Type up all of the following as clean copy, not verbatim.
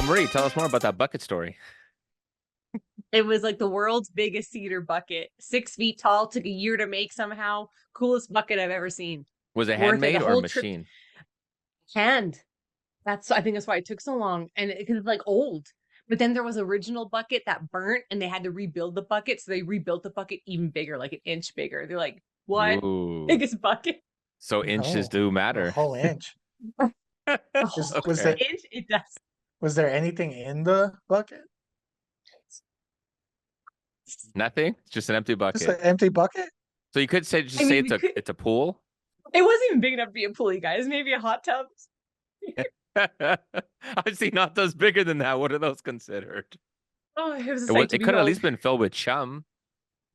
Marie, tell us more about that bucket story. It was like the world's biggest cedar bucket, 6 feet tall, took a year to make somehow. Coolest bucket I've ever seen. Was it Worth it. handmade The or whole trip machine? hand. I think that's why it took so long. And because it's like old. But then there was original bucket that burnt and they had to rebuild the bucket. So they rebuilt the bucket even bigger, like an inch bigger. They're like, what? Ooh. Biggest bucket? So inches Oh, do a matter. whole inch. A whole Was Okay. there inch? It does. was there anything in the bucket? Nothing? It's just an empty Just an bucket. empty bucket? So you could say We could, it's a pool. it wasn't even big enough to be a pool, you guys. Maybe a hot tub. I've seen not those bigger than that. What are those considered? Oh, it was a sight to It could at behold. least been filled with chum.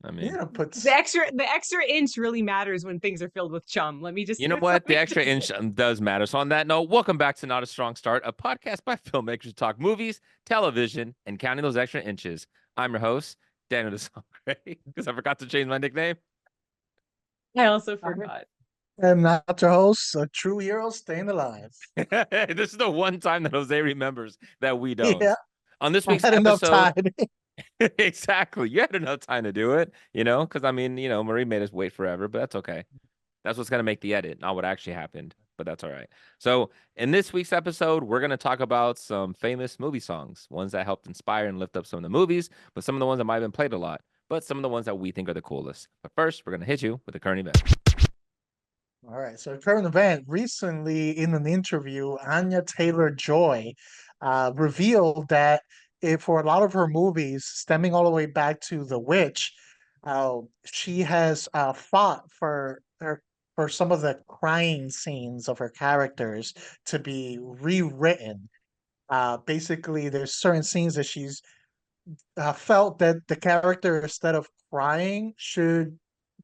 I You mean, know, put The extra inch really matters when things are filled with chum. Let me just you know what? The extra inch does matter. So on that note, welcome back to Not a Strong Start, a podcast by filmmakers who talk movies, television, and counting those extra inches. I'm your host, Daniel the Sangre, because I forgot to change my nickname. I also forgot. and not your host, a true hero staying alive. This is the one time that Jose remembers that we don't. Yeah, On this I week's had enough episode, time. exactly. You had enough time to do it, because I mean, Marie made us wait forever, but that's okay. That's what's going to make the edit, not what actually happened, but that's all right. So, in this week's episode, we're going to talk about some famous movie songs, ones that helped inspire and lift up some of the movies, but some of the ones that might have been played a lot, but some of the ones that we think are the coolest. But first, we're going to hit you with the current event. All right. So current event recently in an interview, Anya Taylor-Joy revealed that for a lot of her movies, stemming all the way back to The Witch, she has fought for some of the crying scenes of her characters to be rewritten. Basically, there's certain scenes that she's felt that the character, instead of crying,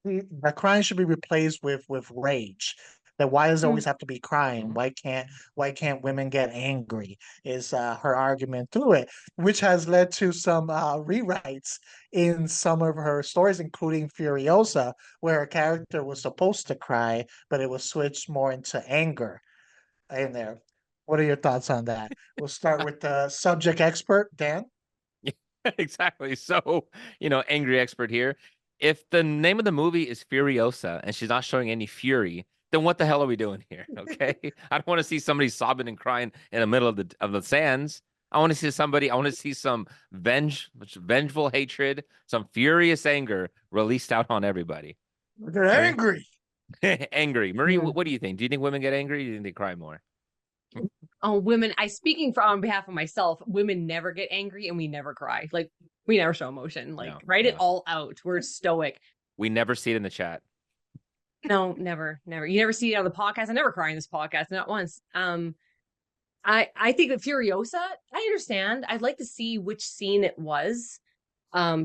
that crying should be replaced with rage. That why does it always have to be crying? Why can't women get angry? Is her argument to it, which has led to some rewrites in some of her stories, including Furiosa, where a character was supposed to cry, but it was switched more into anger in there. What are your thoughts on that? We'll start with the subject expert, Dan. Exactly. So, angry expert here. If the name of the movie is Furiosa and she's not showing any fury, then what the hell are we doing here? Okay. I don't want to see somebody sobbing and crying in the middle of the sands. I want to see some vengeful hatred, some furious anger released out on everybody. They're Marie? angry. Angry. Marie, Yeah. what do you think? Do you think women get angry? Or do you think they cry more? Oh, women, speaking on behalf of myself, women never get angry and we never cry. Like, we never show emotion. Like, No, write it no. all out. We're stoic. We never see it in the chat. No, never, never. You never see it on the podcast. I never cry in this podcast, not once. I think that Furiosa, I understand. I'd like to see which scene it was.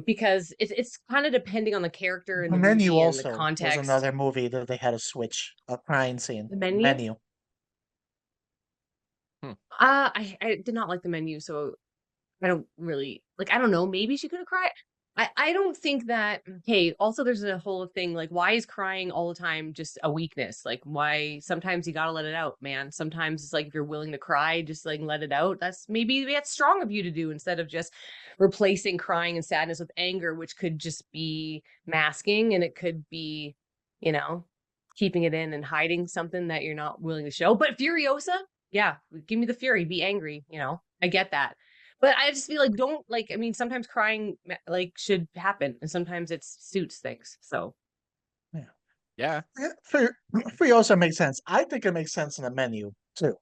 Because it's kind of depending on the character and The the Menu movie and the also was context. another movie that they had a switch, a crying scene. The Menu? Menu. I did not like the Menu, so I don't really like. I don't know. Maybe she could have cried. I don't think that. Hey, also there's a whole thing like, why is crying all the time just a weakness? Like, why sometimes you gotta let it out, man. Sometimes it's like, if you're willing to cry, just like let it out. That's strong of you to do, instead of just replacing crying and sadness with anger, which could just be masking, and it could be, you know, keeping it in and hiding something that you're not willing to show. But Furiosa, yeah, give me the fury, be angry. I get that. But I just feel like, don't, like, I mean, sometimes crying like should happen, and sometimes it suits things. So Yeah. Furiosa makes sense. I think it makes sense in the Menu too.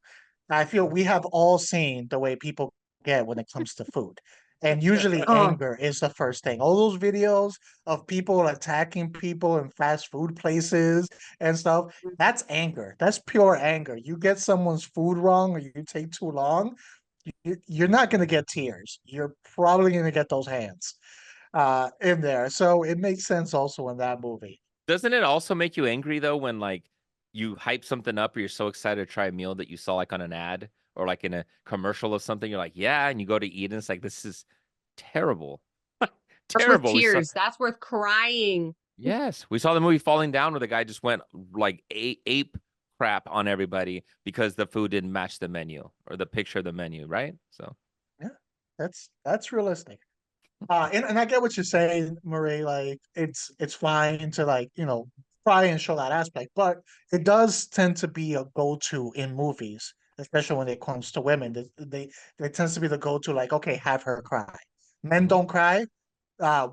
I feel we have all seen the way people get when it comes to food. And usually oh, anger is the first thing. All those videos of people attacking people in fast food places and stuff, that's anger. That's pure anger. You get someone's food wrong or you take too long, you're not going to get tears. You're probably going to get those hands in there. So it makes sense also in that movie. Doesn't it also make you angry though when like you hype something up or you're so excited to try a meal that you saw like on an ad or like in a commercial of something, you're like, yeah, and you go to eat and it's like, this is terrible. that's worth Terrible. tears. That's worth crying. Yes, we saw the movie Falling Down where the guy just went like ape crap on everybody because the food didn't match the menu or the picture of the menu, right? So That's realistic. And I get what you're saying, Marie. Like it's fine to like, try and show that aspect, but it does tend to be a go-to in movies, especially when it comes to women. They tends to be the go-to, like, okay, have her cry. Men Mhm. don't cry,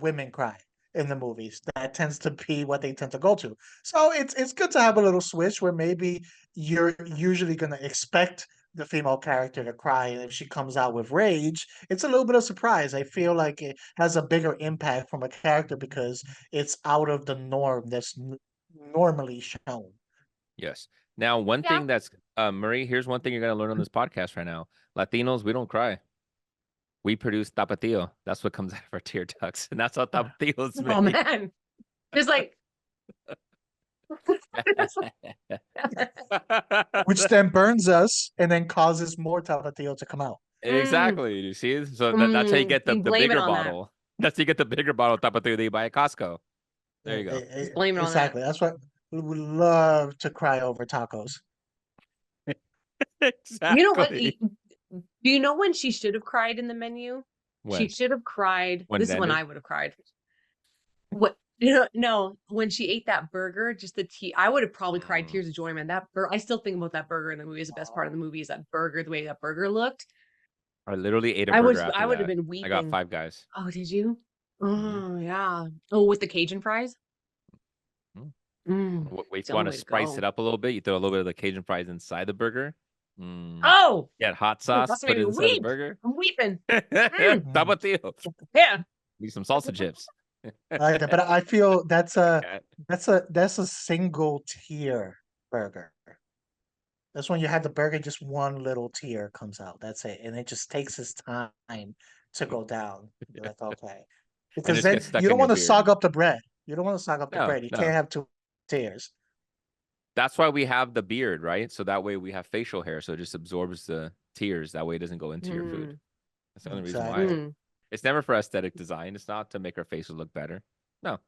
women cry in the movies. That tends to be what they tend to go to. So it's good to have a little switch where maybe you're usually gonna expect the female character to cry, and if she comes out with rage, it's a little bit of surprise. I feel like it has a bigger impact from a character because it's out of the norm that's normally shown. Yes. Now, one Yeah. thing that's Marie, here's one thing you're gonna learn on this podcast right now. Latinos, we don't cry. We produce tapatio. That's what comes out of our tear ducts, and that's how tapatio's Oh made. man. Just like Which then burns us and then causes more tapatio to come out. mm, Exactly. You see? So that's how you get the you blame it bigger on that. bottle. That's how you get the bigger bottle of tapatio that you buy at Costco. There you go. Just blame it on that. Exactly. That's what we would love to cry over tacos. You know what? Exactly. Do you know when she should have cried in the menu? She When? should have cried. When This it is when ended? I would have cried. What? No, when she ate that burger, just the tea. I would have probably cried Mm. tears of joy, man. That I still think about that burger in the movie. Is the best part of the movie is that burger, the way that burger looked. I literally ate a burger after I would have that. been I got weeping. Five Guys. Oh, did you? Mm-hmm. Oh, yeah. Oh, with the Cajun fries? Mm. It's Wait, the you want only to way to spice it go. up a little bit? You throw a little bit of the Cajun fries inside the burger. Mm. Oh, Yeah, hot oh, sauce, that's put made it me inside the weep. burger. I'm weeping. Mm, Mm. Tapatio. yeah. Need some salsa chips. I like that, but I feel Cat. that's a single tier burger. That's when you have the burger, just one little tear comes out. That's it. And it just takes its time to go down. You're like, okay. And Because just then get stuck you in don't your want to beard. sog up the bread. You don't want to sog up the No, bread. You can't no. have two tears. That's why we have the beard, right? So that way we have facial hair, so it just absorbs the tears. That way it doesn't go into your food. Mm, That's the only reason why. Exactly. mm. It's never for aesthetic design. It's not to make our faces look better. No,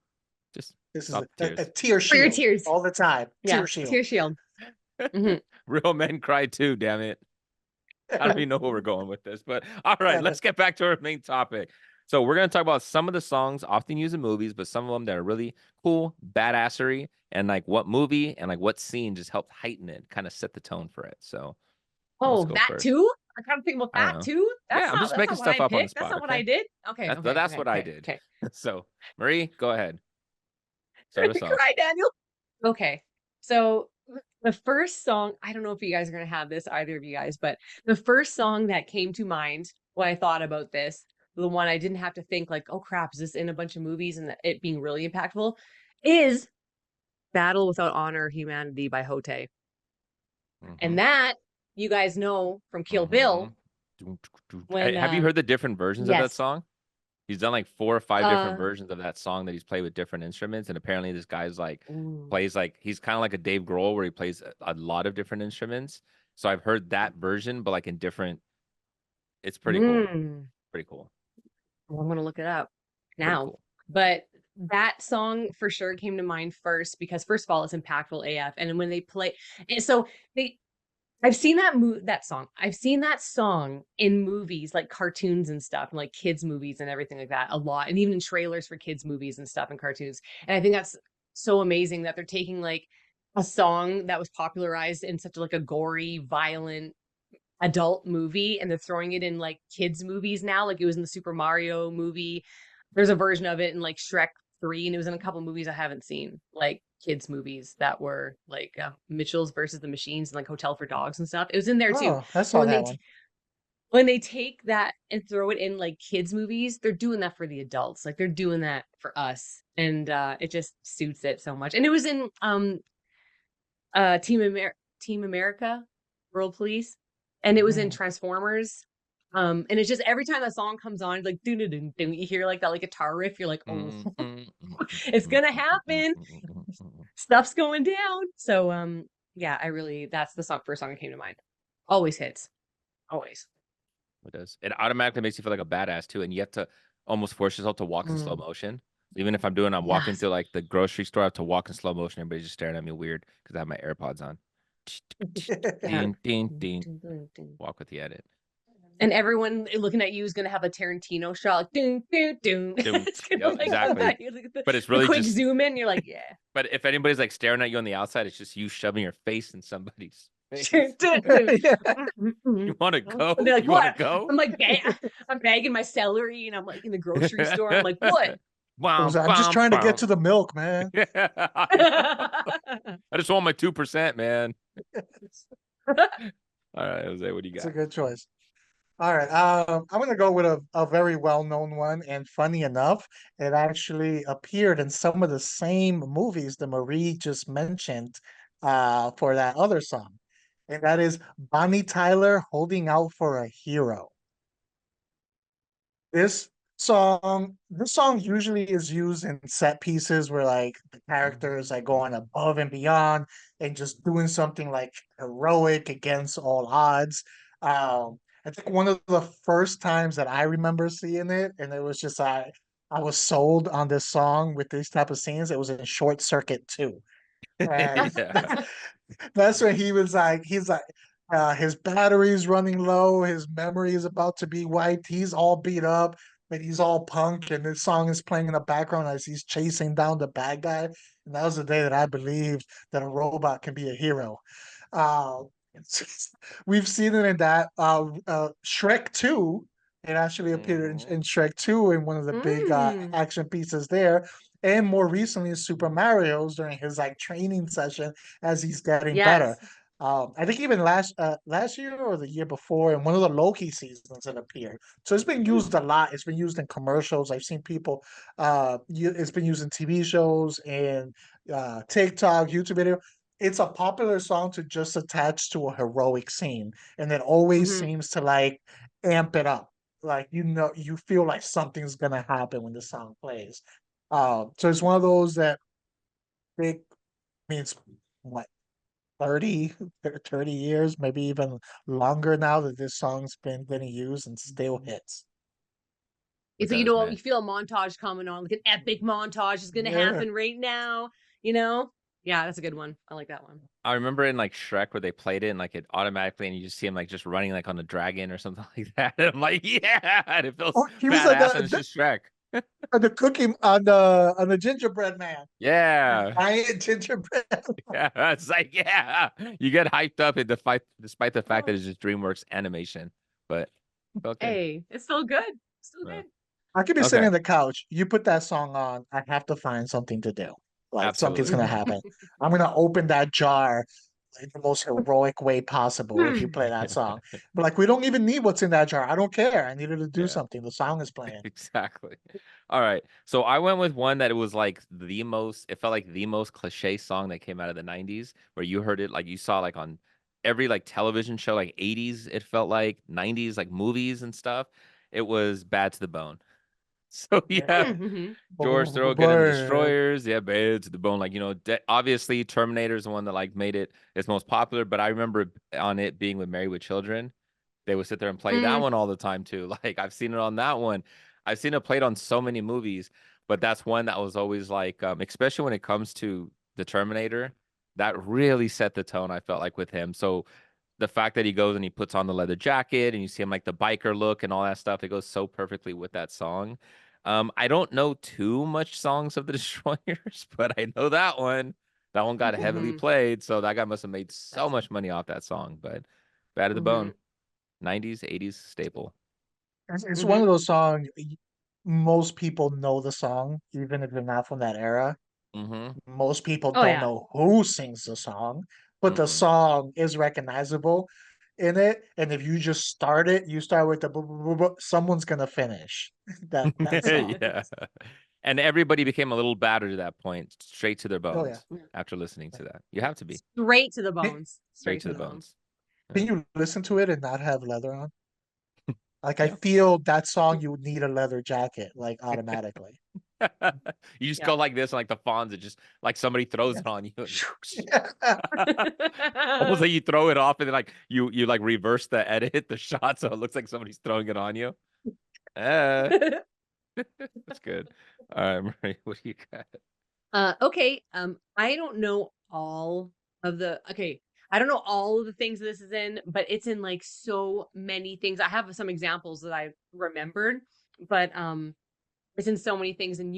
just This is stop the a tears. tear For your shield tears. all the time. Yeah. Tear shield. Tear shield. Hmm. Real men cry too, damn it. I don't even know where we're going with this, but all right, let's get back to our main topic. So we're gonna talk about some of the songs often used in movies, but some of them that are really cool, badassery, and like what movie and like what scene just helped heighten it, kind of set the tone for it. So let's Oh, go that first. too? I kind of think about I don't that know. too. Yeah, I'm just That's making not what stuff I up on the picked. That's spot. not what Okay, I did. Okay, okay, that's okay, what I okay, did. okay. So Marie, go ahead. Start us off. Cry, Daniel. Okay. So the first song, I don't know if you guys are gonna have this, either of you guys, but the first song that came to mind when I thought about this, the one I didn't have to think like, oh crap, is this in a bunch of movies and it being really impactful, is Battle Without Honor Humanity by Hote. Mm-hmm. And that you guys know from Kill Mm-hmm. Bill when Have you heard the different versions of that yes. song? He's done like 4 or 5 different Uh versions of that song that he's played with different instruments, and apparently this guy's like ooh. plays like he's kind of like a Dave Grohl where he plays a lot of different instruments. So I've heard that version, but like in different. It's pretty cool. Mm. Pretty cool. Well, I'm gonna look it up Pretty now. cool. But that song for sure came to mind first because first of all, it's impactful AF. And when they play, and so they, I've seen that song. I've seen that song in movies like cartoons and stuff, and like kids movies and everything like that a lot, and even in trailers for kids movies and stuff and cartoons. And I think that's so amazing that they're taking like a song that was popularized in such like a gory, violent adult movie and they're throwing it in like kids movies now. Like it was in the Super Mario movie. There's a version of it in like Shrek 3, and it was in a couple movies I haven't seen, like kids movies that were like Mitchell's versus the Machines and like Hotel for Dogs and stuff. It was in there too. Oh, I But saw that one. when they take that and throw it in like kids movies, they're doing that for the adults. Like they're doing that for us. And it just suits it so much. And it was in Team America, World Police, and it was in Mm. Transformers. And it's just every time that song comes on, like doo doo doo doo, you hear like that like guitar riff, you're like, oh, it's gonna happen. Stuff's going down. So yeah, I really that's the first song that came to mind. Always hits. Always. It does. It automatically makes you feel like a badass too, and you have to almost force yourself to walk in slow motion. Even if I'm walking Yes. through like the grocery store, I have to walk in slow motion. Everybody's just staring at me weird because I have my AirPods on. Yeah. Ding, ding, ding. Walk with the edit. And everyone looking at you is gonna have a Tarantino shot, like doom, doom, doom. It's gonna Yep, like exactly. But it's really the quick just zoom in. You're like, yeah. but if anybody's like staring at you on the outside, it's just you shoving your face in somebody's face. Yeah. You want to go? And they're like, You want to what? go? I'm like, I'm bagging my celery, and I'm like in the grocery store. I'm like, what? Bum, I'm just bum, trying to get bum. to the milk, man. Yeah, I just want my 2%, man. All right, Jose, what do you It's a got? good choice. All right. I'm gonna go with a very well-known one, and funny enough, it actually appeared in some of the same movies that Marie just mentioned for that other song. And that is Bonnie Tyler holding out for a hero. This this song usually is used in set pieces where like the characters like going above and beyond and just doing something like heroic against all odds. I think one of the first times that I remember seeing it, and it was just I was sold on this song with these type of scenes. It was in Short Circuit 2. And Yeah. that's when he's like, his battery's running low, his memory is about to be wiped, he's all beat up, but he's all punk, and this song is playing in the background as he's chasing down the bad guy. And that was the day that I believed that a robot can be a hero. Uh, we've seen it in that Shrek 2. It actually appeared Mhm. in Shrek 2 in one of the big Mm. action pieces there. And more recently in Super Mario's during his like training session as he's getting better. Yes. I think even last year or the year before in one of the Loki seasons it appeared. So it's been Mm. used a lot. It's been used in commercials. I've seen people it's been used in TV shows and TikTok, YouTube video. It's a popular song to just attach to a heroic scene, and it always Mhm. seems to like amp it up. Like you feel like something's gonna happen when the song plays. So it's one of those that big means what 30, 30 years, maybe even longer now that this song's been getting used and still hits. It It's like, does, you man. feel a montage coming on, like an epic montage is gonna Yeah. happen right now, you know? Yeah, that's a good one. I like that one. I remember in like Shrek where they played it and like it automatically and you just see him like just running like on a dragon or something like that. And I'm like, yeah, and it feels Oh, he was on badass and it's just Shrek. the cookie on the gingerbread man. Yeah. Giant gingerbread. Yeah. It's like, yeah. You get hyped up in the fight despite the fact that it's just DreamWorks animation. But okay. Hey, it's still good. Still Yeah. good. I could be sitting Okay. on the couch. You put that song on, I have to find something to do. Like something's Absolutely. gonna happen. I'm gonna open that jar in the most heroic way possible if you play that song. But like we don't even need what's in that jar. I don't care. I needed to do Yeah. something. The song is playing. Exactly. All right. So I went with one that it was like the most, it felt like the most cliche song that came out of the 90s, where you heard it like you saw like on every like television show, like 80s, it felt like 90s, like movies and stuff. It was Bad to the Bone. So yeah, Mhm. George Thorogood and the But Destroyers, yeah, Bad to the Bone. Like, obviously Terminator is the one that like made it its most popular, but I remember on it being with Married with Children. They would sit there and play that Mm. one all the time too. Like I've seen it on that one. I've seen it played on so many movies, but that's one that was always like, especially when it comes to the Terminator, that really set the tone, I felt like with him. So the fact that he goes and he puts on the leather jacket and you see him like the biker look and all that stuff, it goes so perfectly with that song. I don't know too much songs of the Destroyers, but I know that one. That one got heavily Mhm. played, so that guy must have made so That's much money off that song. But Bad to the Bone. mhm. 90s, 80s staple. it's one of Mhm. those songs most people know the song, even if they're not from that era. Mm-hmm. Most people Oh don't yeah. know who sings the song, but the Mm-mm. song is recognizable in it. And if you just start it, you start with the someone's gonna finish that song. Yeah. And everybody became a little battered at that point, straight to their Oh yeah. bones after listening to that. You have to be Straight to the Can, bones. straight Straight to to the the bones. bones. Yeah. can you listen to it and not have leather on? Like I Yeah. feel that song you would need a leather jacket, like automatically. You just Yeah. go like this, and like the Fonz, it just like somebody throws it on you. And just Yeah. almost like you throw it off, and then like you like reverse the edit, the shot, so it looks like somebody's throwing it on you. Eh, that's good. All right, Marie, what do you got? Okay. I don't know all of the. Okay, I don't know all of the things this is in, but it's in like so many things. I have some examples that I remembered, but it's in so many things, and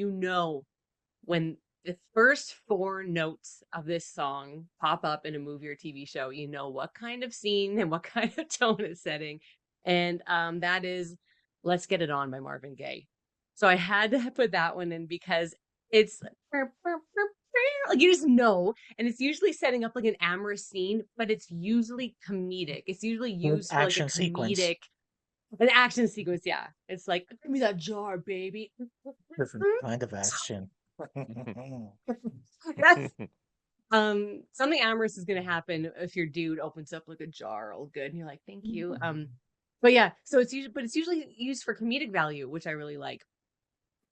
when the first four notes of this song pop up in a movie or TV show, you know what kind of scene and what kind of tone it's setting. And that is Let's Get It On by Marvin Gaye. So I had to put that one in because it's like you just know, and it's usually setting up like an amorous scene, but it's usually comedic. It's usually used for like a Action sequence. comedic, an action sequence. Yeah, it's like give me that jar, baby. Different kind of action. Yes. Something amorous is gonna happen if your dude opens up like a jar all good and you're like, thank you. But yeah, so it's usually used for comedic value, which I really like.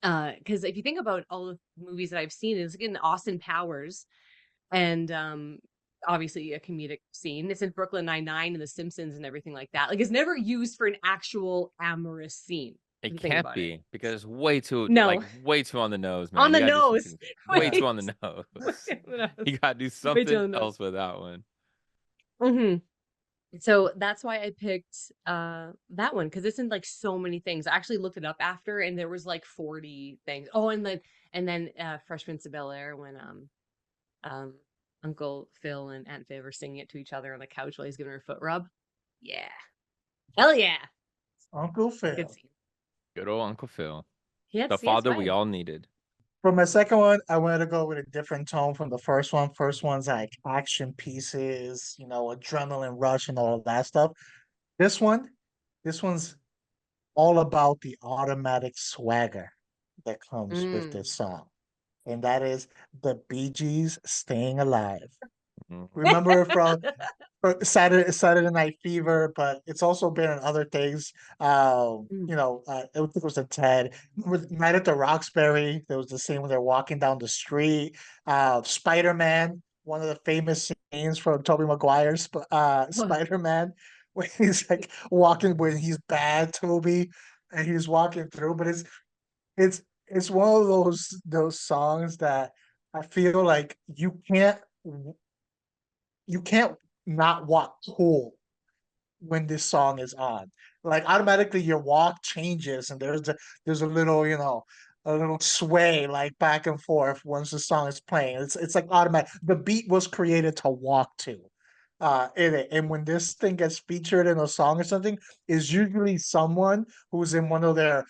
Because if you think about all the movies that I've seen, it's like in Austin Powers and obviously a comedic scene. It's in Brooklyn Nine-Nine and The Simpsons and everything like that. Like it's never used for an actual amorous scene. If It you think can't about it. be because it's way too No, on the nose, man. on You the gotta do nose. something way Yeah. too on the nose. You gotta do Way too something on the nose. else with that one. Mm-hmm. So that's why I picked that one because it's in like so many things. I actually looked it up after and there was like 40 things. Oh, and then Fresh Prince of Bel-Air when um Uncle Phil and Aunt Viv are singing it to each other on the couch while he's giving her a foot rub. Yeah. Hell yeah. Uncle Good Phil. scene. Good old Uncle Phil, the He had father we swag. all needed. For my second one, I wanted to go with a different tone from the first one. First one's like action pieces, adrenaline rush and all of that stuff. This one, this one's all about the automatic swagger that comes with this Mm. song. And that is the Bee Gees Staying Alive. Mhm. Remember it from Saturday Night Fever, but it's also been in other things. Mm. I think it was a Ted. With Night at the Roxbury, there was the scene when they're walking down the street. Spider-Man, one of the famous scenes from Tobey Maguire's Spider-Man, when he's like walking when he's bad, Toby, and he's walking through. But it's it's one of those songs that I feel like you can't not walk cool when this song is on. Like automatically your walk changes and there's a little, a little sway like back and forth once the song is playing. It's like automatic. The beat was created to walk to. In it. And when this thing gets featured in a song or something, is usually someone who's in one of their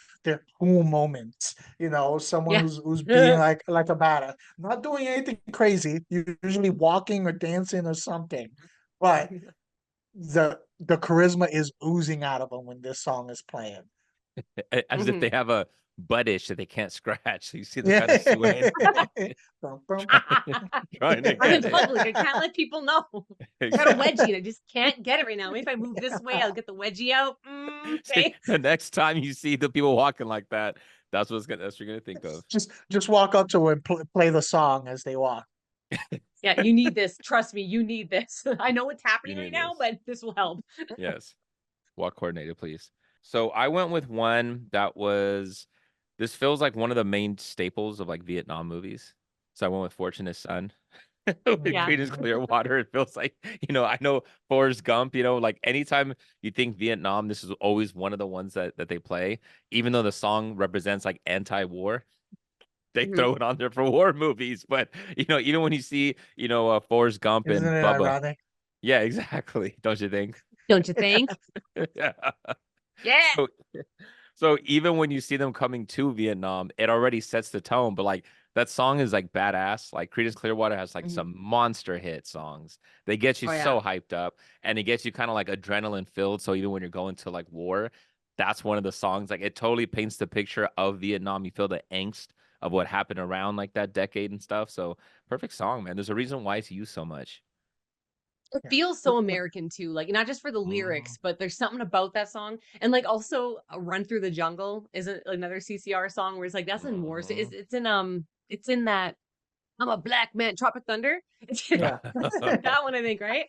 cool moments, someone Yeah. who's being like a badass, not doing anything crazy, usually walking or dancing or something. But the charisma is oozing out of them when this song is playing. As if Mhm. they have a butt itch that they can't scratch. So you see them Yeah. kind of swaying, Bum, bum. trying to I'm in get it. public. I can't let people know. I got a wedgie and I just can't get it right now. Maybe if I move this way, I'll get the wedgie out. See, Thanks. the next time you see the people walking like that, that's what you're gonna think of. Just walk up to and play the song as they walk. Yeah, you need this. Trust me, you need this. I know what's You happening right need now, this. but this will help. Yes. Walk coordinated, please. So I went with one that was this feels like one of the main staples of like Vietnam movies. So I went with Fortunate Son. With Yeah. Creedence Clearwater, it feels like, I know Forrest Gump, like anytime you think Vietnam, this is always one of the ones that they play, even though the song represents like anti-war. They Mhm. throw it on there for war movies, but even when you see, Forrest Gump Isn't and it Bubba, ironic? yeah, exactly. Don't you think? Don't you think? Yeah. Yeah. So, so even when you see them coming to Vietnam, it already sets the tone. But like that song is like badass. Like Creedence Clearwater has like Mhm. some monster hit songs. They get you Oh yeah. so hyped up and it gets you kind of like adrenaline filled. So even when you're going to like war, that's one of the songs. Like it totally paints the picture of Vietnam. You feel the angst of what happened around like that decade and stuff. So perfect song, man. There's a reason why it's used so much. It Yeah. feels so American too, like not just for the Mhm. lyrics, but there's something about that song. And like also Run Through the Jungle is another CCR song where it's like that's in war. So Mhm. it's in that I'm a black man, Tropic Thunder. It's Yeah. that one, I think, right?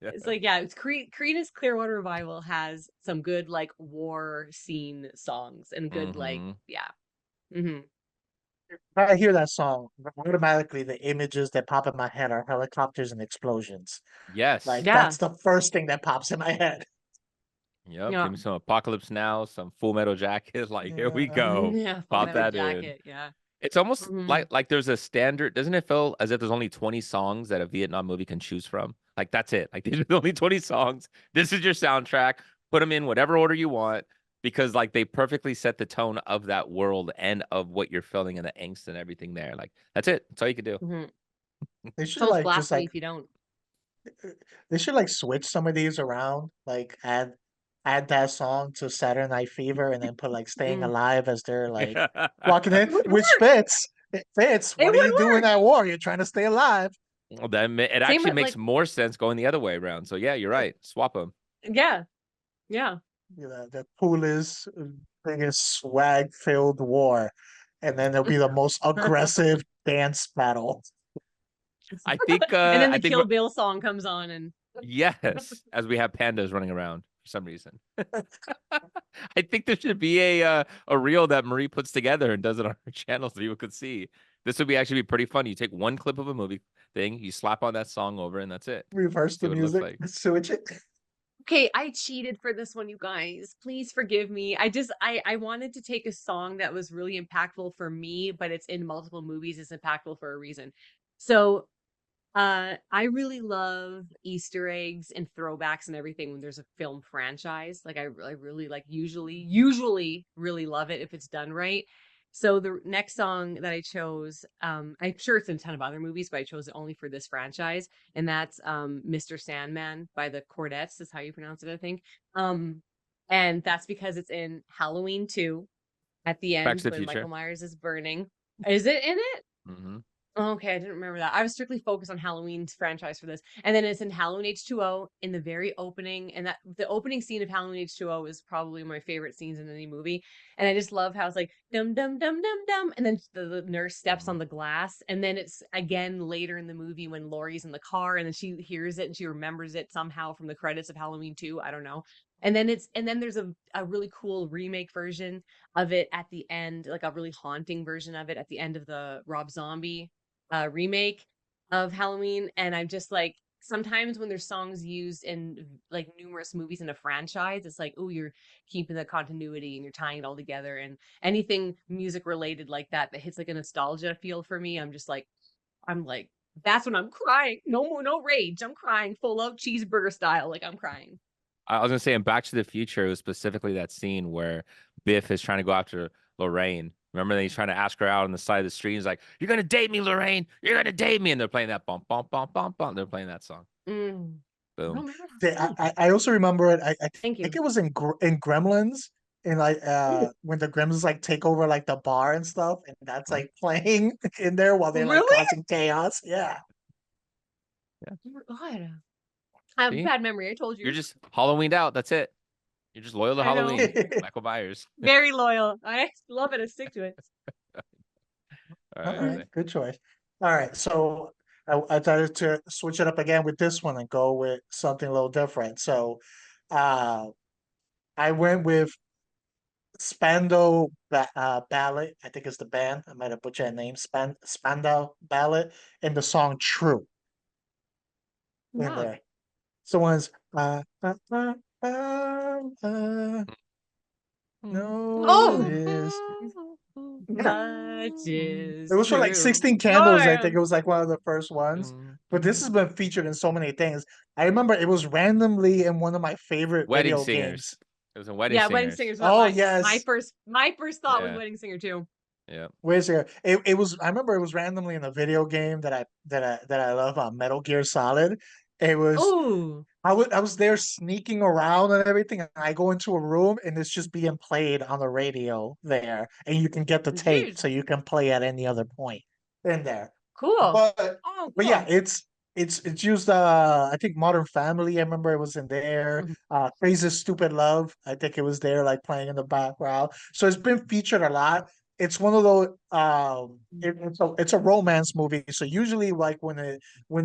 Yeah. It's like, yeah, it's Creedence Clearwater Revival has some good like war scene songs and good like, Mhm. yeah. Hmm. I hear that song, automatically the images that pop in my head are helicopters and explosions. Yes. Like Yeah. that's the first thing that pops in my head. Yep. Yeah. Give me some Apocalypse Now, some Full Metal Jacket. Like, here we Yeah. go. Yeah. Full Pop Metal that in. Jacket. Yeah. It's almost Hmm. like there's a standard. Doesn't it feel as if there's only 20 songs that a Vietnam movie can choose from? Like that's it. Like these are the only 20 songs. This is your soundtrack. Put them in whatever order you want because like they perfectly set the tone of that world and of what you're feeling and the angst and everything there. Like that's it. That's all you can do. Hmm. They It's should almost like just blasphemy like if you don't. they should like switch some of these around, like add that song to Saturday Night Fever and then put like Staying Mm. Alive as they're like walking in, It would which work. fits. It fits. It What are you would doing work. at war? You're trying to stay alive. Well, then it Same actually with makes like, more sense going the other way around. So yeah, you're right. Swap them. yeah. Yeah. You know, the coolest, biggest swag filled war. And then there'll be the most aggressive dance battle. And then I the think Kill Bill song comes on and yes, as we have pandas running around for some reason. I think there should be a reel that Marie puts together and does it on her channel so people could see. This would be actually be pretty fun. You take one clip of a movie thing, you slap on that song over, and that's it. Reverse See the what it looks music, like. switch it. okay, I cheated for this one, you guys. Please forgive me. I wanted to take a song that was really impactful for me, but it's in multiple movies. It's impactful for a reason. So I really love Easter eggs and throwbacks and everything when there's a film franchise. Like I really like usually really love it if it's done right. So the next song that I chose, I'm sure it's in a ton of other movies, but I chose it only for this franchise, and that's Mr. Sandman by the Cordettes, is how you pronounce it, I think. Um, and that's because it's in Halloween 2 at the Back end to the when Future. Michael Myers is burning. Is it in it? Hmm. Okay, I didn't remember that. I was strictly focused on Halloween's franchise for this. And then it's in Halloween H2O in the very opening. And that the opening scene of Halloween H2O is probably my favorite scenes in any movie. And I just love how it's like dum dum dum dum dum. And then the nurse steps on the glass. And then it's again later in the movie when Laurie's in the car and then she hears it and she remembers it somehow from the credits of Halloween 2. I don't know. And then there's a really cool remake version of it at the end, like a really haunting version of it at the end of the Rob Zombie remake of Halloween. And I'm just like, sometimes when there's songs used in like numerous movies in a franchise, it's like, oh, you're keeping the continuity and you're tying it all together. And anything music related like that hits like a nostalgia feel for me, I'm like, that's when I'm crying. No more, no rage. I'm crying full out cheeseburger style. Like I'm crying. I was gonna say in Back to the Future, it was specifically that scene where Biff is trying to go after Lorraine. Remember that he's trying to ask her out on the side of the street. He's like, "You're gonna date me, Lorraine. You're gonna date me," and they're playing that bump, bump, bump, bump, bump. They're playing that song. Mm. I don't Boom. remember that They, song. I also remember it. I Thank think you. it was in Gremlins, in like Ooh, when the Gremlins like take over like the bar and stuff, and that's Mhm. like playing in there while they're like really? causing chaos. Yeah. Yeah. Oh my God. I have a See, bad memory. I told you're you. just Halloweened out. That's it. You're just loyal to I know. Halloween. Michael Myers. Very loyal. I love it. I stick to it. All All right, right, Mhm. really. good choice. All right, so I decided to switch it up again with this one and go with something a little different. So, uh, I went with Ballet. I think it's the band. I might have butchered the name. Spandau Ballet and the song "True" in Yeah. there. So one's uh, no, Oh, is yeah. much is It was for like true. 16 Candles. I think Darn. it was like one of the first ones. But this has been featured in so many things. I remember it was randomly in one of my favorite Wedding video Singers. games. It was in Wedding Yeah, Wedding Singers. Singer's what Oh my yes. first thought was Yeah. Wedding Singer too. Yeah. Where's here? It was I remember it was randomly in a video game that I love on Metal Gear Solid. It was Oh, I was there sneaking around and everything, and I go into a room and it's just being played on the radio there, and you can get the tape geez. so you can play at any other point in there. Cool. But Oh, but yeah, cool. it's used I think Modern Family, I remember it was in there. Mhm. Crazy Stupid Love, I think it was there like playing in the background. So it's been featured a lot. It's one of those it's a romance movie. So usually like when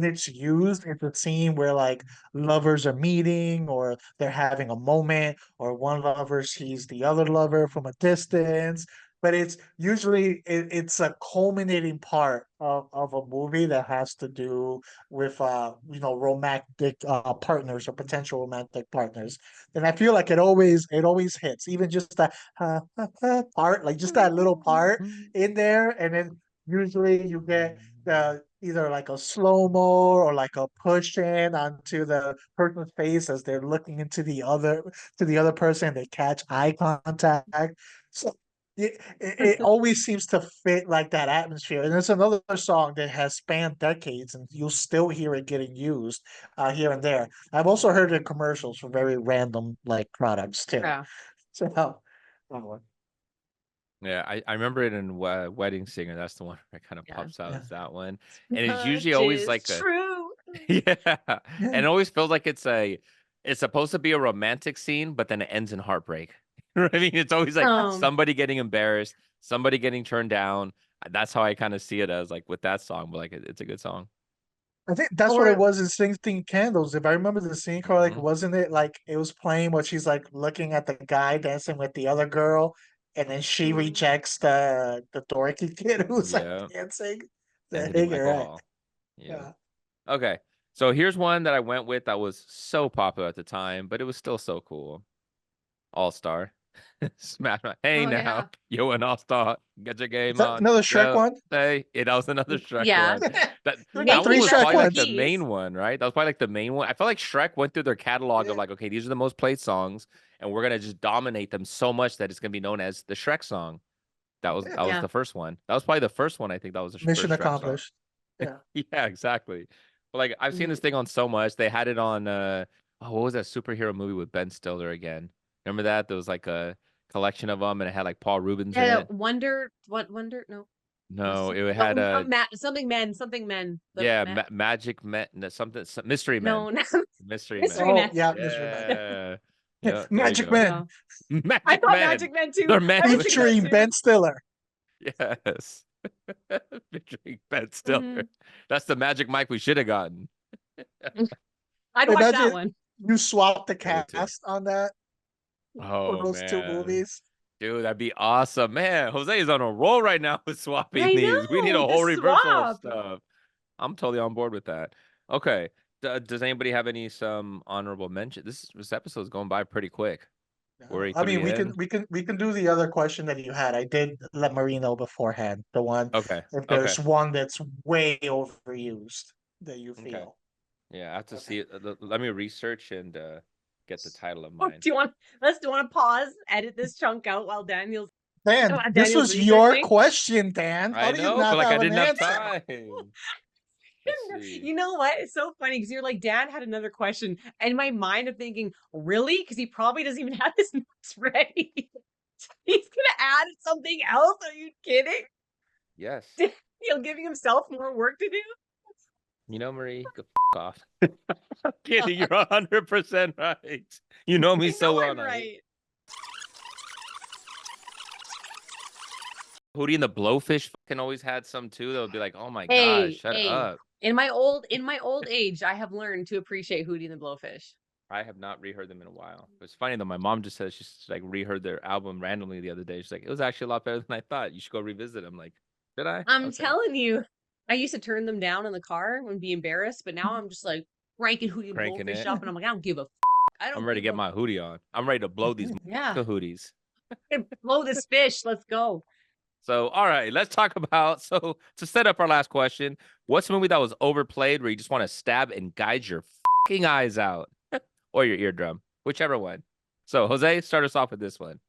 it's used, it's a scene where like lovers are meeting or they're having a moment or one lover sees the other lover from a distance. but it's usually it's a culminating part of a movie that has to do with romantic partners or potential romantic partners. And I feel like it always hits, even just that part, like just that little part in there, and then usually you get either like a slow-mo or like a push in onto the person's face as they're looking into the other person, they catch eye contact. So it always seems to fit like that atmosphere. And there's another song that has spanned decades, and you'll still hear it getting used here and there. I've also heard it in commercials for very random like products too. Yeah. So that one. Yeah, I remember it in Wedding Singer. That's the one that kind of Yeah. pops out Yeah. as that one. And it's usually Much always is like a true. yeah. Yeah. And it always feels like it's supposed to be a romantic scene, but then it ends in heartbreak. You know what I mean? It's always like Um, somebody getting embarrassed, somebody getting turned down. That's how I kind of see it as like with that song, but like it's a good song. I think that's what it or was in Sixteen Candles. If I remember the scene correctly, like, Hmm. wasn't it like it was playing what she's like looking at the guy dancing with the other girl, and then she mm, rejects the dorky kid who's like Yeah. dancing. I Ended in think you're Michael right. Hall. Yeah. Yeah. Okay. So here's one that I went with that was so popular at the time, but it was still so cool. All Star. Smash my hey oh now. yeah. You an all star. Get your Is game that on. another Shrek Yo, one? hey. That was another Shrek Yeah. one. That We got that three one Making was Shrek probably like the ones. recipes. main one, right? That was probably like the main one. I felt like Shrek went through their catalog of Yeah. like, okay, these are the most played songs, and we're gonna just dominate them so much that it's gonna be known as the Shrek song. That was Yeah. the first one. That was probably the first one. I think that was the Mission first Shrek song. accomplished. Yeah. Yeah, exactly. But like I've seen Mhm. this thing on so much. They had it on oh, what was that superhero movie with Ben Stiller again? Remember that? There was like a collection of them and it had like Paul Rubens in Yeah. it. Wonder? No. No, it had a Something men. yeah, Magic Men no, something Mystery Men. No, no. Mystery Men. Mystery Oh Men. yeah, Mr. Man. Yeah. Yeah, there you Magic go. Man No. I Magic thought Men. Magic Men too. They're I was men. thinking that featuring too. Ben Stiller. Yes. Featuring Ben Stiller. Mhm. That's the Magic Mike we should have gotten. I'd watch that Imagine one. you swap the I would too. cast on that for Oh those two man. movies. Dude, that'd be awesome. Man, Jose is on a roll right now with swapping I these. We need a know the whole reversal of swap. stuff. I'm totally on board with that. Okay. Does anybody have some honorable mention? This episode is going by pretty quick. We're No, already I mean three we can in. we can we can do the other question that you had. I did let Marie know beforehand. The one Okay. if Okay. there's one that's way overused that you Okay. feel. Yeah, I have to see Okay. it. Let me research and get the title of Oh, mine. let's do you want to pause, edit this chunk out while Dan, while this Daniel's was your researching? question, Dan. How I do you know, but not like I have an didn't have answer? time. Let's see. You know what? It's so funny because you're like, Dad had another question. And in my mind, I'm thinking, really? Because he probably doesn't even have his notes ready. He's gonna add something else. Are you kidding? Yes. He'll giving himself more work to do. You know, Marie, go off. I'm kidding. You're 100% right. You know me I so know well. I'm right. Hootie and the Blowfish fucking always had some too. That would be like, oh my gosh, Hey, shut hey. up. In my old age, I have learned to appreciate Hootie and the Blowfish. I have not reheard them in a while. It's funny though. My mom just said she's like reheard their album randomly the other day. She's like, it was actually a lot better than I thought. You should go revisit. I'm like, did I? I'm Okay. telling you, I used to turn them down in the car and be embarrassed, but now I'm just like cranking Hootie and Cranking Blowfish it. up, and I'm like, I don't give a. I I'm don't ready to give get a. my hoodie on. I'm ready to blow these Yeah, hooties. blow this fish. Let's go. So, all right, let's talk about. So, to set up our last question, what's a movie that was overplayed where you just want to stab and gouge your fucking eyes out or your eardrum, whichever one? So, Jose, start us off with this one.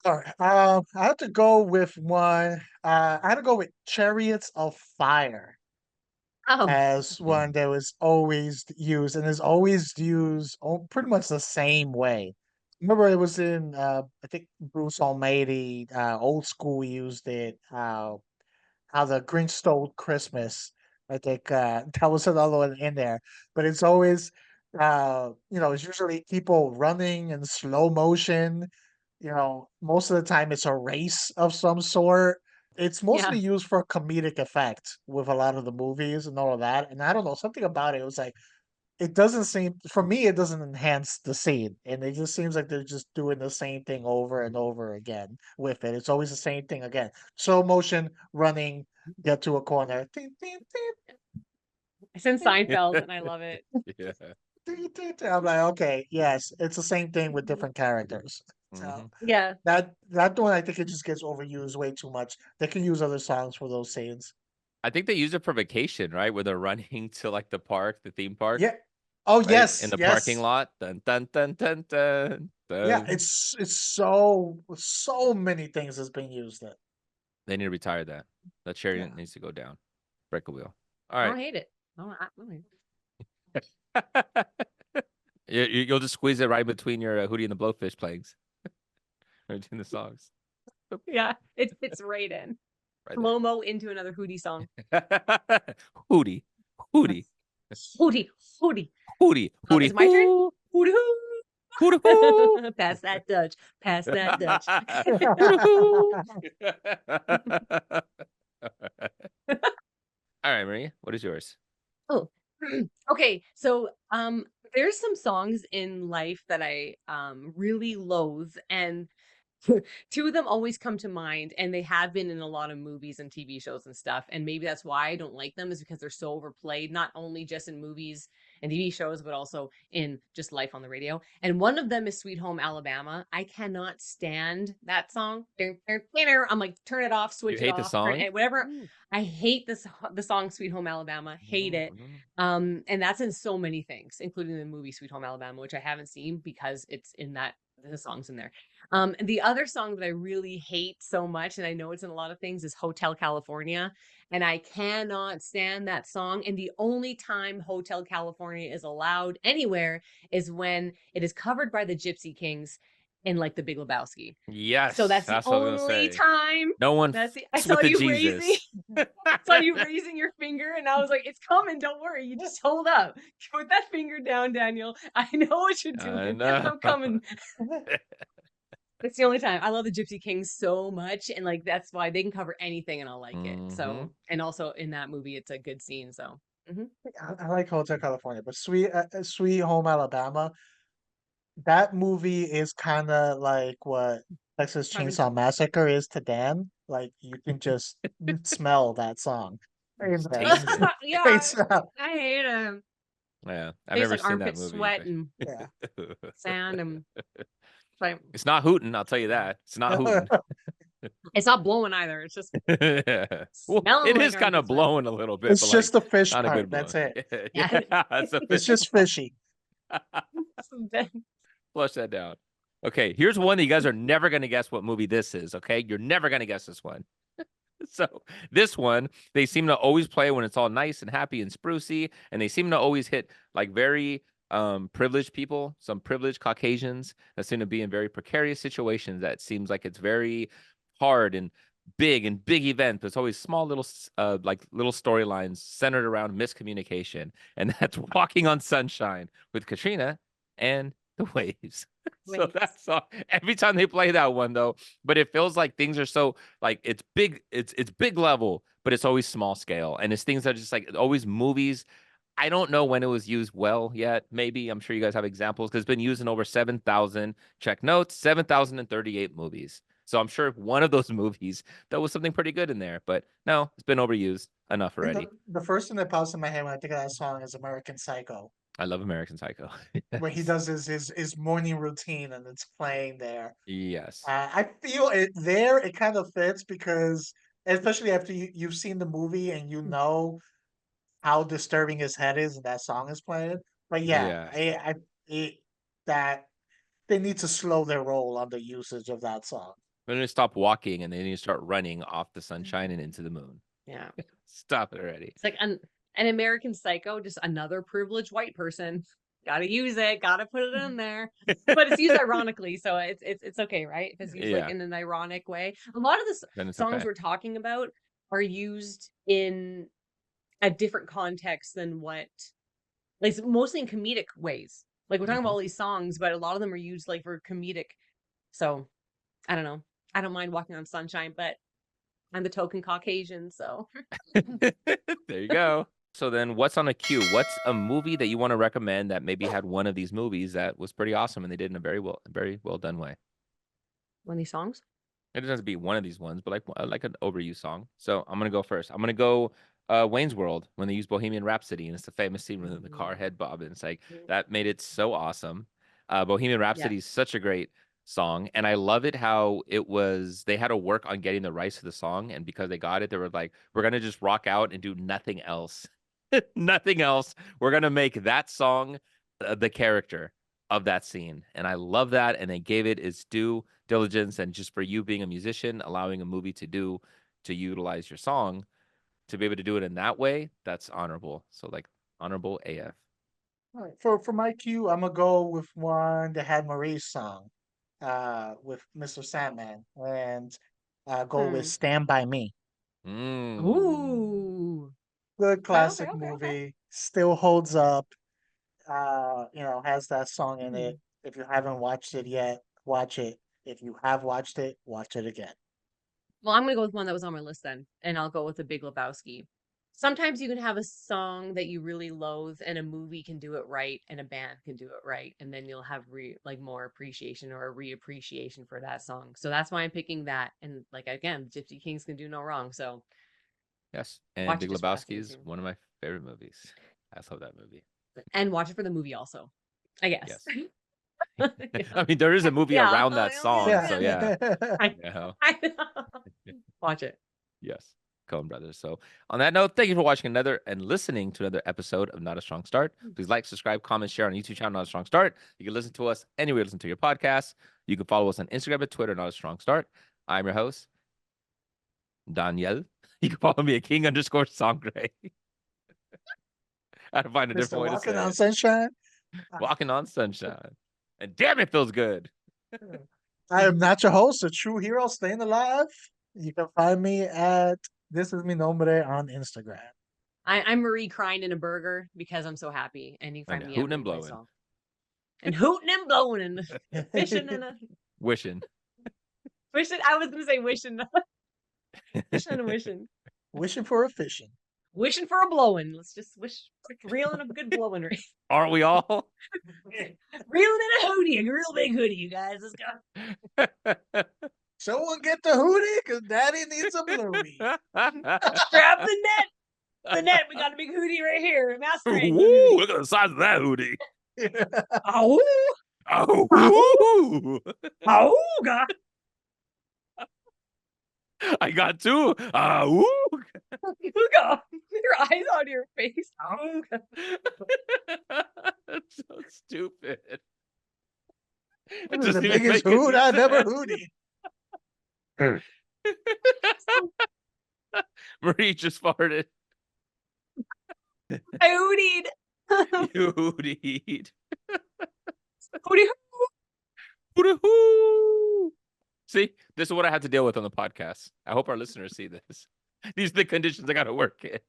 All right. I have to go with one. I had to go with Chariots of Fire Um, as one that was always used and is always used pretty much the same way. Remember, it was in I think Bruce Almighty, old school used it. How the Grinch Stole Christmas. I think that was another one in there. But it's always it's usually people running in slow motion. Most of the time it's a race of some sort. It's yeah. mostly used for comedic effect with a lot of the movies and all of that. And I don't know, something about it was like it doesn't seem, for me, it doesn't enhance the scene, and it just seems like they're just doing the same thing over and over again with it. It's always the same thing again. Slow motion, running, get to a corner. Ting, ting, ting, It's in Seinfeld, and I love it. Yeah. ting, ting, ting. I'm like, okay, yes, it's the same thing with different characters. So Yeah. that one, I think it just gets overused way too much. They can use other songs for those scenes. I think they use it for vacation, right? Where they're running to like the park, the theme park, Yeah. Oh right? In yes, the parking yes. lot. Dun dun dun dun dun Yeah, dun. it's so many things that's being used there. They need to retire that. That cherry Yeah. needs to go down. Break a wheel. All I right. don't hate it. I don't hate You'll just squeeze it right between your Hootie and the Blowfish playings. Right between the songs. it. Yeah, it fits right in. Right Slow-mo into another Hootie song. there. Hootie. Hootie. Hootie, Hootie. Hootie. Hootie. Is it my turn? Hoo. Hootie Hootie. Hoo. hoo. Pass that Dutch. Pass that Dutch. Hootie. Hoo. All right, Maria. What is yours? Oh, okay. So, there's some songs in life that I really loathe, and two of them always come to mind, and they have been in a lot of movies and TV shows and stuff. And maybe that's why I don't like them, is because they're so overplayed, not only just in movies and TV shows, but also in just life on the radio. And one of them is Sweet Home Alabama. I cannot stand that song. I'm like, turn it off, You switch it hate the off, turn song? it, whatever. I hate the song Sweet Home Alabama. Hate it. And that's in so many things, including the movie Sweet Home Alabama, which I haven't seen because it's in that the song's in there. The other song that I really hate so much, and I know it's in a lot of things, is Hotel California. And I cannot stand that song. And the only time Hotel California is allowed anywhere is when it is covered by the Gypsy Kings in like the Big Lebowski. Yes, So that's the that's what I was gonna only say. time. No one That's the, I fucks saw with the you raising. Jesus. Saw you raising your finger, and I was like, "It's coming! Don't worry. You just hold up. Put that finger down, Daniel. I know what you're I doing. know. I'm coming." It's the only time. I love the Gypsy Kings so much, and like that's why they can cover anything, and I'll like it. So, and also in that movie, it's a good scene. So, I like Hotel California, but Sweet Home Alabama, that movie is kind of like what Texas I've Chainsaw Massacre is to Dan. Like you can just smell that song. Just taste it. yeah, It's, I hate him. Yeah, I've Tastes never like seen that armpit movie, sweat but and yeah. sand and like it's not hooting. I'll tell you that. It's not hooting. it's not blowing either. It's just Well, smelling it like is kind armpit of sweat. blowing a little bit, It's but like just the fish not a part. good blow. That's it. Yeah, it's a It's fish. just fishy. Flush that down. Okay, here's one that you guys are never gonna guess what movie this is. Okay, you're never gonna guess this one. So this one, they seem to always play when it's all nice and happy and sprucey, and they seem to always hit like very privileged people, some privileged Caucasians that seem to be in very precarious situations. That seems like it's very hard and big event, but it's always small little like little storylines centered around miscommunication, and that's Walking on Sunshine with Katrina and the Waves. So that's all. Every time they play that one though, but it feels like things are so like it's big, it's big level, but it's always small scale, and it's things that are just like always movies. I don't know when it was used well yet. Maybe I'm sure you guys have examples because it's been used in over 7,000 check notes, 7,038 movies. So I'm sure one of those movies that was something pretty good in there, but no, it's been overused enough I think already. the first thing that pops in my head when I think of that song is American Psycho, I love American Psycho. where he Yes. does his morning routine and it's playing there. Yes. I feel it there. It kind of fits because, especially after you've seen the movie and you know how disturbing his head is, and that song is playing. But yeah, Yes. it, that they need to slow their roll on the usage of that song. They're gonna stop walking and they need to start running off the sunshine and into the moon. Yeah. Stop it already. It's like an American Psycho, just another privileged white person. Gotta use it, gotta put it in there. But it's used ironically, so it's okay, right? If it's used like Yeah. in an ironic way. A lot of the Then it's songs okay. we're talking about are used in a different context than what, like mostly in comedic ways. Like we're talking about all these songs, but a lot of them are used like for comedic. So I don't know. I don't mind Walking on Sunshine, but I'm the token Caucasian, so There you go. So then what's on a queue? What's a movie that you want to recommend that maybe had one of these movies that was pretty awesome and they did in a very well done way? One of these songs? It doesn't have to be one of these ones, but like an overused song. So I'm gonna go first. I'm gonna go Wayne's World when they use Bohemian Rhapsody, and it's the famous scene with the car head bob, and it's like that made it so awesome. Bohemian Rhapsody is such a great song, and I love it how it was they had to work on getting the rights to the song, and because they got it, they were like, we're gonna just rock out and do nothing else. Nothing else. We're gonna make that song the character of that scene, and I love that. And they gave it its due diligence, and just for you being a musician, allowing a movie to utilize your song to be able to do it in that way, that's honorable. So like honorable AF. All right. For my cue, I'm gonna go with one that had Marie's song, with Mr. Sandman, and go with "Stand by Me." Ooh. Good classic Okay. movie, still holds up. Has that song in it. If you haven't watched it yet, watch it. If you have watched it, watch it again. Well, I'm gonna go with one that was on my list then, and I'll go with The Big Lebowski. Sometimes you can have a song that you really loathe, and a movie can do it right, and a band can do it right, and then you'll have more appreciation or a reappreciation for that song. So that's why I'm picking that. And like again, Gypsy Kings can do no wrong. So Yes, and watch it Big just for that Lebowski scene is too, one of my favorite movies. I love that movie. and watch it for the movie also. I guess. Yes. Yeah. I mean, there is a movie Yeah. around that song, so yeah. I, Yeah. watch it. Yes. Coen Brothers. So, on that note, thank you for watching another and listening to another episode of Not a Strong Start. Please like, subscribe, comment, share on YouTube channel Not a Strong Start. You can listen to us anywhere you listen to your podcast. You can follow us on Instagram and Twitter, Not a Strong Start. I'm your host, Daniel. You can follow me at King_Sangre. I had to find a different Mr. way to Walking say on it. Sunshine. Walking on sunshine. And damn, it feels good. I am not your host, a true hero staying alive. You can find me at This Is Mi Nombre on Instagram. I'm Marie crying in a burger because I'm so happy, and you can And find me at hooting and Marie blowing. myself. And hooting and blowing and fishing and Wishing. wishing. I was gonna say wishing, fishing and wishing, Wishing for a fishing. wishing for a blowing. Let's just wish reeling a good blowing ring. Aren't we all? Reeling in a hoodie, a real big hoodie, you guys. Let's go. Someone get the hoodie, because Daddy needs a bluey. Grab the net. The net. We got a big hoodie right here. Masquerade. Ooh, look at the size of that hoodie. Oh, Oh, oh, I got two. Huga, your eyes on your face. That's so stupid. This is the biggest hood I've ever hoodie. Marie just farted. I hootied. You hootied. Hootie. Hoo-hoo. See, this is what I have to deal with on the podcast. I hope our listeners see this. These are the conditions I got to work in.